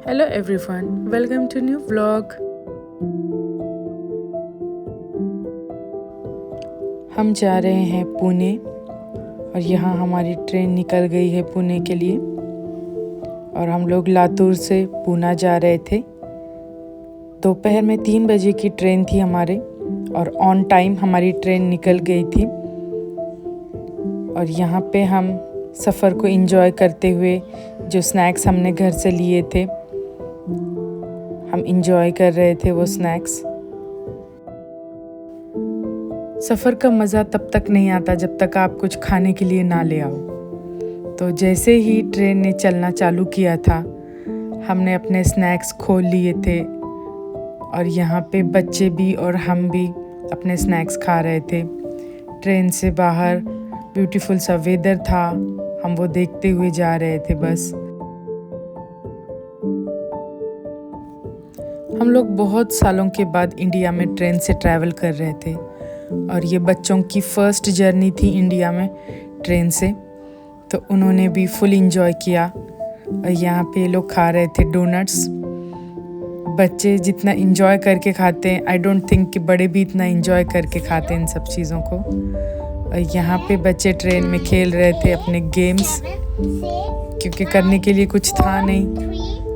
Hello everyone, welcome to new vlog. हम जा रहे हैं पुणे और यहाँ हमारी ट्रेन निकल गई है पुणे के लिए और हम लोग लातूर से पूना जा रहे थे। दोपहर में 3 बजे की ट्रेन थी हमारे और ऑन टाइम हमारी ट्रेन निकल गई थी और यहाँ पे हम सफ़र को एंजॉय करते हुए जो स्नैक्स हमने घर से लिए थे हम एंजॉय कर रहे थे वो स्नैक्स। सफ़र का मज़ा तब तक नहीं आता जब तक आप कुछ खाने के लिए ना ले आओ। तो जैसे ही ट्रेन ने चलना चालू किया था हमने अपने स्नैक्स खोल लिए थे और यहाँ पे बच्चे भी और हम भी अपने स्नैक्स खा रहे थे। ट्रेन से बाहर ब्यूटीफुल सा वेदर था, हम वो देखते हुए जा रहे थे। बस हम लोग बहुत सालों के बाद इंडिया में ट्रेन से ट्रैवल कर रहे थे और ये बच्चों की फर्स्ट जर्नी थी इंडिया में ट्रेन से, तो उन्होंने भी फुल एंजॉय किया। और यहाँ पे लोग खा रहे थे डोनट्स। बच्चे जितना एंजॉय करके खाते हैं आई डोंट थिंक कि बड़े भी इतना एंजॉय करके खाते हैं इन सब चीज़ों को। और यहाँ पे बच्चे ट्रेन में खेल रहे थे अपने गेम्स, क्योंकि करने के लिए कुछ था नहीं,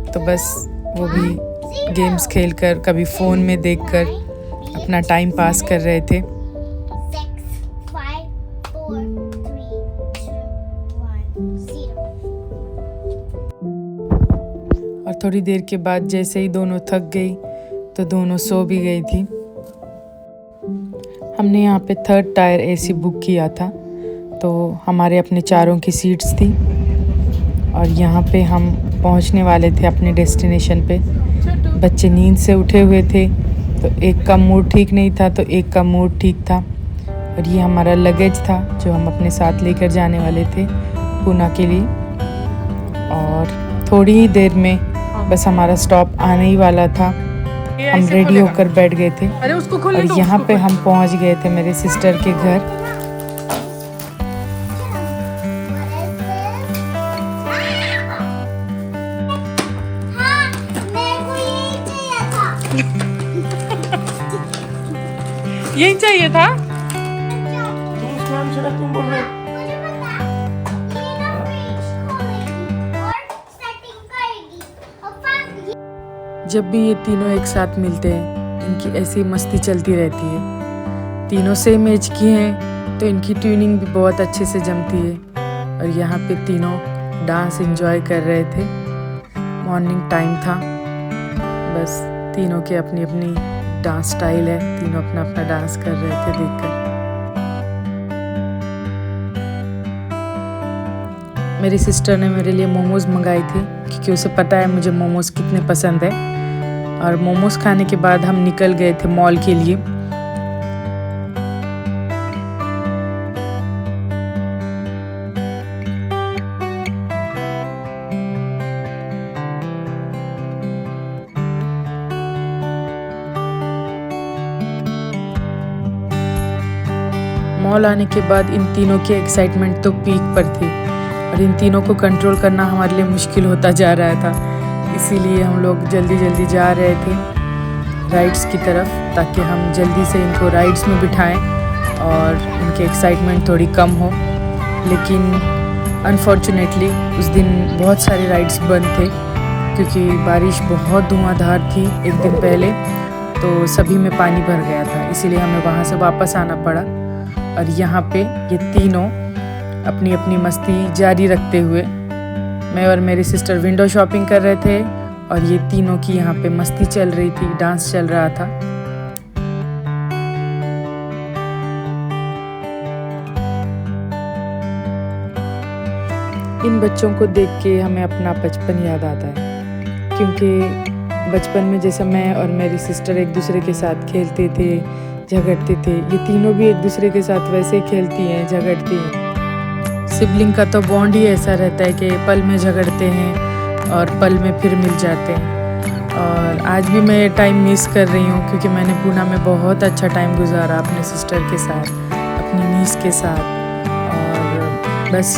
तो बस वो भी गेम्स खेलकर कभी फ़ोन में देखकर अपना टाइम पास कर रहे थे। और थोड़ी देर के बाद जैसे ही दोनों थक गई तो दोनों सो भी गई थी। हमने यहाँ पे 3rd टायर एसी बुक किया था, तो हमारे अपने चारों की सीट्स थी और यहाँ पे हम पहुँचने वाले थे अपने डेस्टिनेशन पे। बच्चे नींद से उठे हुए थे, तो एक का मूड ठीक नहीं था तो एक का मूड ठीक था। और ये हमारा लगेज था जो हम अपने साथ लेकर जाने वाले थे पूना के लिए। और थोड़ी ही देर में बस हमारा स्टॉप आने ही वाला था। हम रेडी होकर बैठ गए थे और यहाँ पे हम पहुँच गए थे मेरे सिस्टर के घर। यही चाहिए था। जब भी ये तीनों एक साथ मिलते हैं इनकी ऐसी मस्ती चलती रहती है। तीनों सेम एज की हैं तो इनकी ट्यूनिंग भी बहुत अच्छे से जमती है। और यहाँ पे तीनों डांस एंजॉय कर रहे थे। मॉर्निंग टाइम था, बस तीनों के अपनी अपनी डांस स्टाइल है, तीनों अपना अपना डांस कर रहे थे देखकर। मेरी सिस्टर ने मेरे लिए मोमोज मंगाई थी क्योंकि उसे पता है मुझे मोमोज कितने पसंद है। और मोमोज खाने के बाद हम निकल गए थे मॉल के लिए। मॉल आने के बाद इन तीनों की एक्साइटमेंट तो पीक पर थी और इन तीनों को कंट्रोल करना हमारे लिए मुश्किल होता जा रहा था। इसीलिए हम लोग जल्दी जल्दी जा रहे थे राइड्स की तरफ, ताकि हम जल्दी से इनको राइड्स में बिठाएं और इनकी एक्साइटमेंट थोड़ी कम हो। लेकिन अनफॉर्चुनेटली उस दिन बहुत सारे राइड्स बंद थे क्योंकि बारिश बहुत धुआंधार थी एक दिन पहले, तो सभी में पानी भर गया था। इसीलिए हमें वहाँ से वापस आना पड़ा। और यहाँ पे ये तीनों अपनी अपनी मस्ती जारी रखते हुए, मैं और मेरी सिस्टर विंडो शॉपिंग कर रहे थे और ये तीनों की यहाँ पे मस्ती चल रही थी, डांस चल रहा था। इन बच्चों को देख के हमें अपना बचपन याद आता है, क्योंकि बचपन में जैसा मैं और मेरी सिस्टर एक दूसरे के साथ खेलते थे, झगड़ते थे, ये तीनों भी एक दूसरे के साथ वैसे ही खेलती हैं, झगड़ती हैं। सिबलिंग का तो बॉन्ड ही ऐसा रहता है कि पल में झगड़ते हैं और पल में फिर मिल जाते हैं। और आज भी मैं टाइम मिस कर रही हूँ क्योंकि मैंने पूना में बहुत अच्छा टाइम गुजारा अपने सिस्टर के साथ, अपनी नीस के साथ। और बस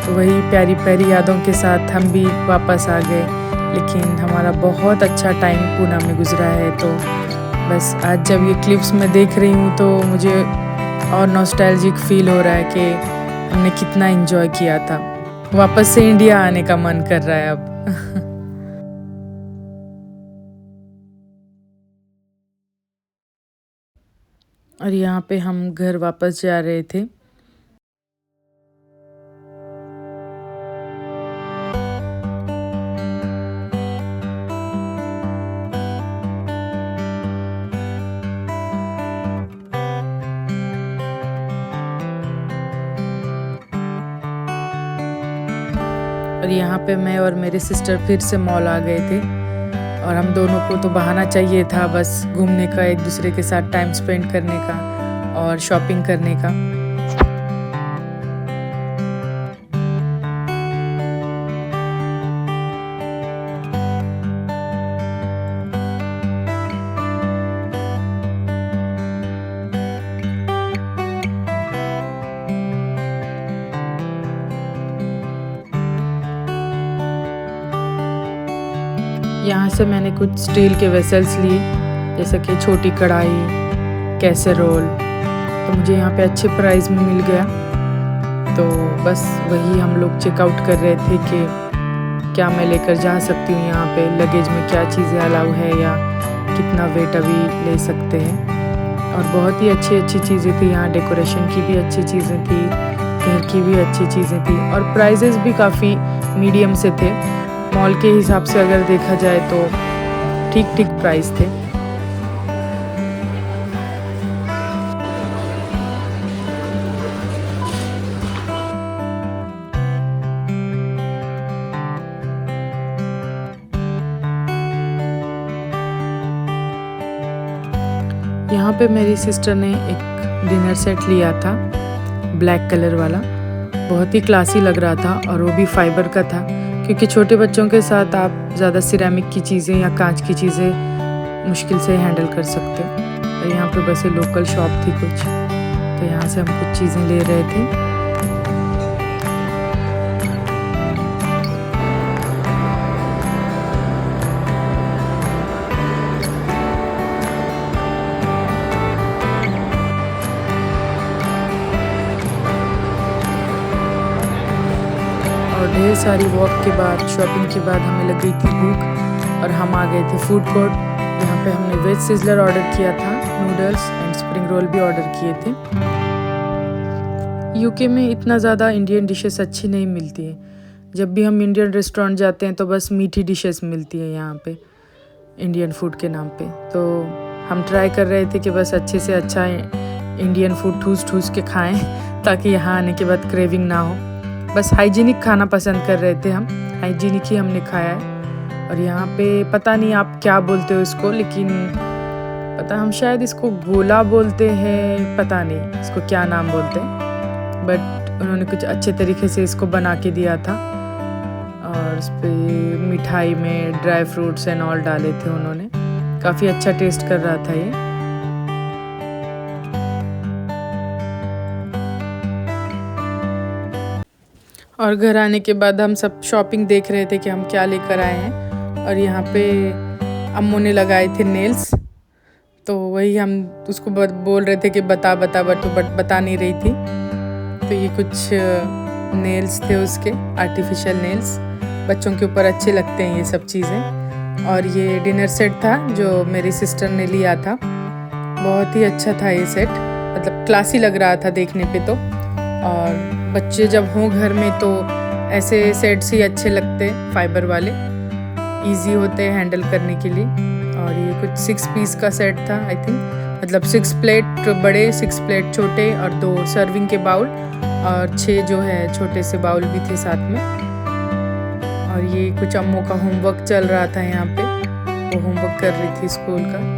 वही प्यारी प्यारी यादों के साथ हम भी वापस आ गए लेकिन हमारा बहुत अच्छा टाइम पूना में गुजरा है। तो बस आज जब ये क्लिप्स मैं देख रही हूँ तो मुझे और नॉस्टैल्जिक फील हो रहा है कि हमने कितना एंजॉय किया था। वापस से इंडिया आने का मन कर रहा है अब। और यहाँ पे हम घर वापस जा रहे थे। और यहाँ पे मैं और मेरे सिस्टर फिर से मॉल आ गए थे और हम दोनों को तो बहाना चाहिए था बस घूमने का, एक दूसरे के साथ टाइम स्पेंड करने का और शॉपिंग करने का। यहाँ से मैंने कुछ स्टील के वेसल्स लिए, जैसे कि छोटी कढ़ाई, कैसेरोल, तो मुझे यहाँ पे अच्छे प्राइस में मिल गया। तो बस वही हम लोग चेकआउट कर रहे थे कि क्या मैं लेकर जा सकती हूँ, यहाँ पे लगेज में क्या चीज़ें अलाउ है या कितना वेट अभी ले सकते हैं। और बहुत ही अच्छी अच्छी चीज़ें थी यहाँ, डेकोरेशन की भी अच्छी चीज़ें थी, घर की भी अच्छी चीज़ें थी और प्राइजेस भी काफ़ी मीडियम से थे। मॉल के हिसाब से अगर देखा जाए तो ठीक ठीक प्राइस थे। यहाँ पे मेरी सिस्टर ने एक डिनर सेट लिया था, ब्लैक कलर वाला, बहुत ही क्लासी लग रहा था और वो भी फाइबर का था, क्योंकि छोटे बच्चों के साथ आप ज़्यादा सिरेमिक की चीज़ें या कांच की चीज़ें मुश्किल से हैंडल कर सकते हो। और यहाँ पे बस लोकल शॉप थी कुछ, तो यहाँ से हम कुछ चीज़ें ले रहे थे। और ढेर सारी वॉक के बाद, शॉपिंग के बाद हमें लग गई थी भूख और हम आ गए थे फूड कोर्ट। यहाँ पे हमने वेज सिजलर ऑर्डर किया था, नूडल्स एंड स्प्रिंग रोल भी ऑर्डर किए थे। यूके में इतना ज़्यादा इंडियन डिशेस अच्छी नहीं मिलती हैं। जब भी हम इंडियन रेस्टोरेंट जाते हैं तो बस मीठी डिशेस मिलती हैं यहाँ पे इंडियन फूड के नाम पे। तो हम ट्राई कर रहे थे कि बस अच्छे से अच्छा इंडियन फूड ठूस ठूस के खाएं ताकि यहाँ आने के बाद क्रेविंग ना हो। बस हाइजीनिक खाना पसंद कर रहे थे हम, हाइजीनिक ही हमने खाया है। और यहाँ पे पता नहीं आप क्या बोलते हो इसको, लेकिन पता हम शायद इसको गोला बोलते हैं, पता नहीं इसको क्या नाम बोलते हैं, बट उन्होंने कुछ अच्छे तरीके से इसको बना के दिया था। और इस पर मिठाई में ड्राई फ्रूट्स एंड ऑल डाले थे उन्होंने, काफ़ी अच्छा टेस्ट कर रहा था ये। और घर आने के बाद हम सब शॉपिंग देख रहे थे कि हम क्या लेकर आए हैं। और यहाँ पे अम्मू ने लगाए थे नेल्स, तो वही हम उसको बोल रहे थे कि बता बता, बट बता नहीं रही थी। तो ये कुछ नेल्स थे उसके, आर्टिफिशियल नेल्स, बच्चों के ऊपर अच्छे लगते हैं ये सब चीज़ें। और ये डिनर सेट था जो मेरी सिस्टर ने लिया था, बहुत ही अच्छा था ये सेट, मतलब क्लासी लग रहा था देखने पे तो। और बच्चे जब हों घर में तो ऐसे सेट्स ही अच्छे लगते, फाइबर वाले, इजी होते हैं हैंडल करने के लिए। और ये कुछ 6 पीस का सेट था आई थिंक, मतलब 6 प्लेट बड़े, 6 प्लेट छोटे और 2 सर्विंग के बाउल और 6 जो है छोटे से बाउल भी थे साथ में। और ये कुछ अम्मू का होमवर्क चल रहा था यहाँ पे, वो होमवर्क कर रही थी स्कूल का।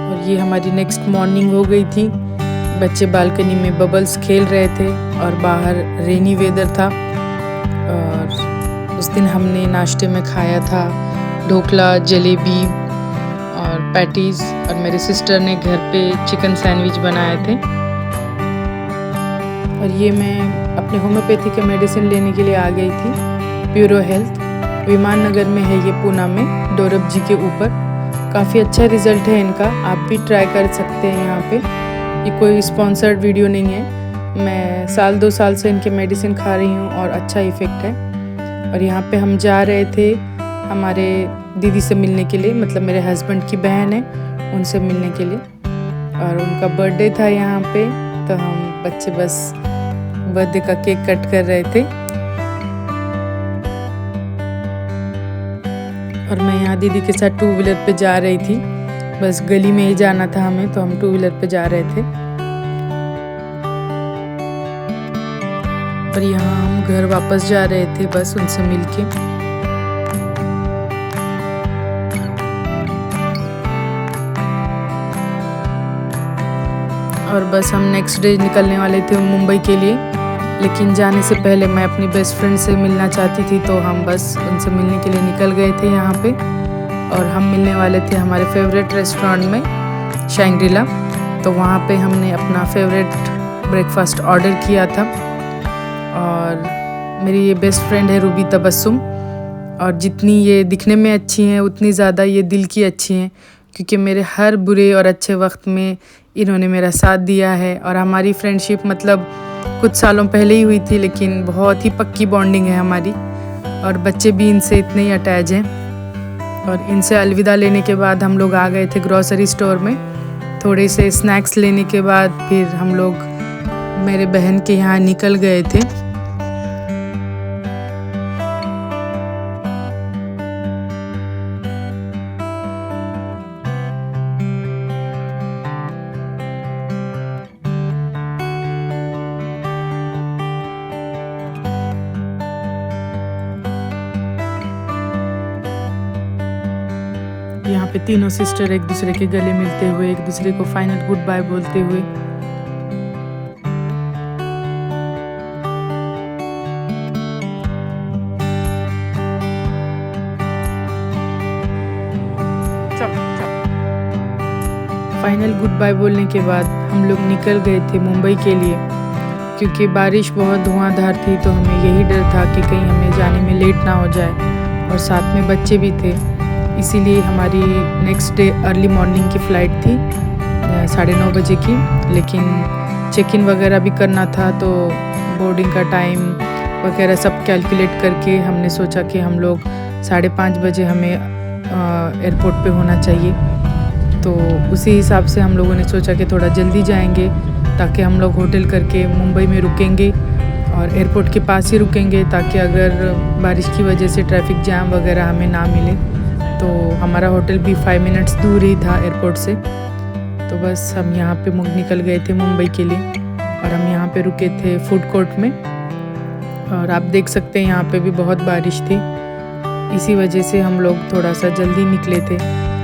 और ये हमारी नेक्स्ट मॉर्निंग हो गई थी। बच्चे बालकनी में बबल्स खेल रहे थे और बाहर रेनी वेदर था। और उस दिन हमने नाश्ते में खाया था ढोकला, जलेबी और पैटीज़, और मेरे सिस्टर ने घर पे चिकन सैंडविच बनाए थे। और ये मैं अपने होम्योपैथी के मेडिसिन लेने के लिए आ गई थी प्यूरो हेल्थ। विमान नगर में है ये, पूना में, डोरब जी के ऊपर। काफ़ी अच्छा रिज़ल्ट है इनका, आप भी ट्राई कर सकते हैं यहाँ पे। ये कोई स्पॉन्सर्ड वीडियो नहीं है, मैं 1-2 साल से इनके मेडिसिन खा रही हूँ और अच्छा इफ़ेक्ट है। और यहाँ पे हम जा रहे थे हमारे दीदी से मिलने के लिए, मतलब मेरे हस्बैंड की बहन है, उनसे मिलने के लिए। और उनका बर्थडे था यहाँ पे, तो हम बच्चे बस बर्थडे का केक कट कर रहे थे। और मैं यहाँ दीदी के साथ 2 व्हीलर पे जा रही थी, बस गली में ही जाना था हमें, तो हम 2 व्हीलर पे जा रहे थे। और यहाँ हम घर वापस जा रहे थे बस उनसे मिलके। और बस हम नेक्स्ट डे निकलने वाले थे मुंबई के लिए, लेकिन जाने से पहले मैं अपनी बेस्ट फ्रेंड से मिलना चाहती थी, तो हम बस उनसे मिलने के लिए निकल गए थे यहाँ पे। और हम मिलने वाले थे हमारे फेवरेट रेस्टोरेंट में, शैंग्रीला। तो वहाँ पे हमने अपना फेवरेट ब्रेकफास्ट ऑर्डर किया था। और मेरी ये बेस्ट फ्रेंड है रूबी तबस्सुम, और जितनी ये दिखने में अच्छी हैं उतनी ज़्यादा ये दिल की अच्छी हैं, क्योंकि मेरे हर बुरे और अच्छे वक्त में इन्होंने मेरा साथ दिया है। और हमारी फ्रेंडशिप मतलब कुछ सालों पहले ही हुई थी, लेकिन बहुत ही पक्की बॉन्डिंग है हमारी, और बच्चे भी इनसे इतने ही अटैच हैं। और इनसे अलविदा लेने के बाद हम लोग आ गए थे ग्रॉसरी स्टोर में, थोड़े से स्नैक्स लेने के बाद फिर हम लोग मेरे बहन के यहाँ निकल गए थे। यहाँ पे तीनों सिस्टर एक दूसरे के गले मिलते हुए, एक दूसरे को फाइनल गुड बाय बोलते हुए। फाइनल गुड बाय बोलने के बाद हम लोग निकल गए थे मुंबई के लिए, क्योंकि बारिश बहुत धुआंधार थी, तो हमें यही डर था कि कहीं हमें जाने में लेट ना हो जाए, और साथ में बच्चे भी थे। इसीलिए हमारी नेक्स्ट डे अर्ली मॉर्निंग की फ़्लाइट थी 9:30 बजे की, लेकिन चेक इन वगैरह भी करना था, तो बोर्डिंग का टाइम वगैरह सब कैलकुलेट करके हमने सोचा कि हम लोग 5:30 बजे हमें एयरपोर्ट पे होना चाहिए। तो उसी हिसाब से हम लोगों ने सोचा कि थोड़ा जल्दी जाएंगे, ताकि हम लोग होटल करके मुंबई में रुकेंगे और एयरपोर्ट के पास ही रुकेंगे, ताकि अगर बारिश की वजह से ट्रैफिक जाम वगैरह हमें ना मिले। तो हमारा होटल भी 5 मिनट्स दूर ही था एयरपोर्ट से। तो बस हम यहाँ पे निकल गए थे मुंबई के लिए, और हम यहाँ पे रुके थे फूड कोर्ट में। और आप देख सकते हैं यहाँ पे भी बहुत बारिश थी, इसी वजह से हम लोग थोड़ा सा जल्दी निकले थे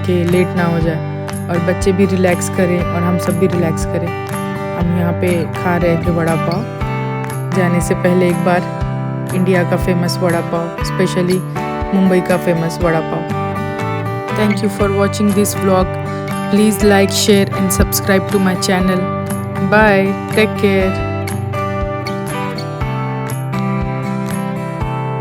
कि लेट ना हो जाए, और बच्चे भी रिलैक्स करें और हम सब भी रिलैक्स करें। हम यहाँ पे खा रहे थे वड़ा पाव, जाने से पहले एक बार इंडिया का फेमस वड़ा पाव, स्पेशली मुंबई का famous vada pav. Thank you for watching this vlog. Please like, share and subscribe to my channel. Bye. Take care.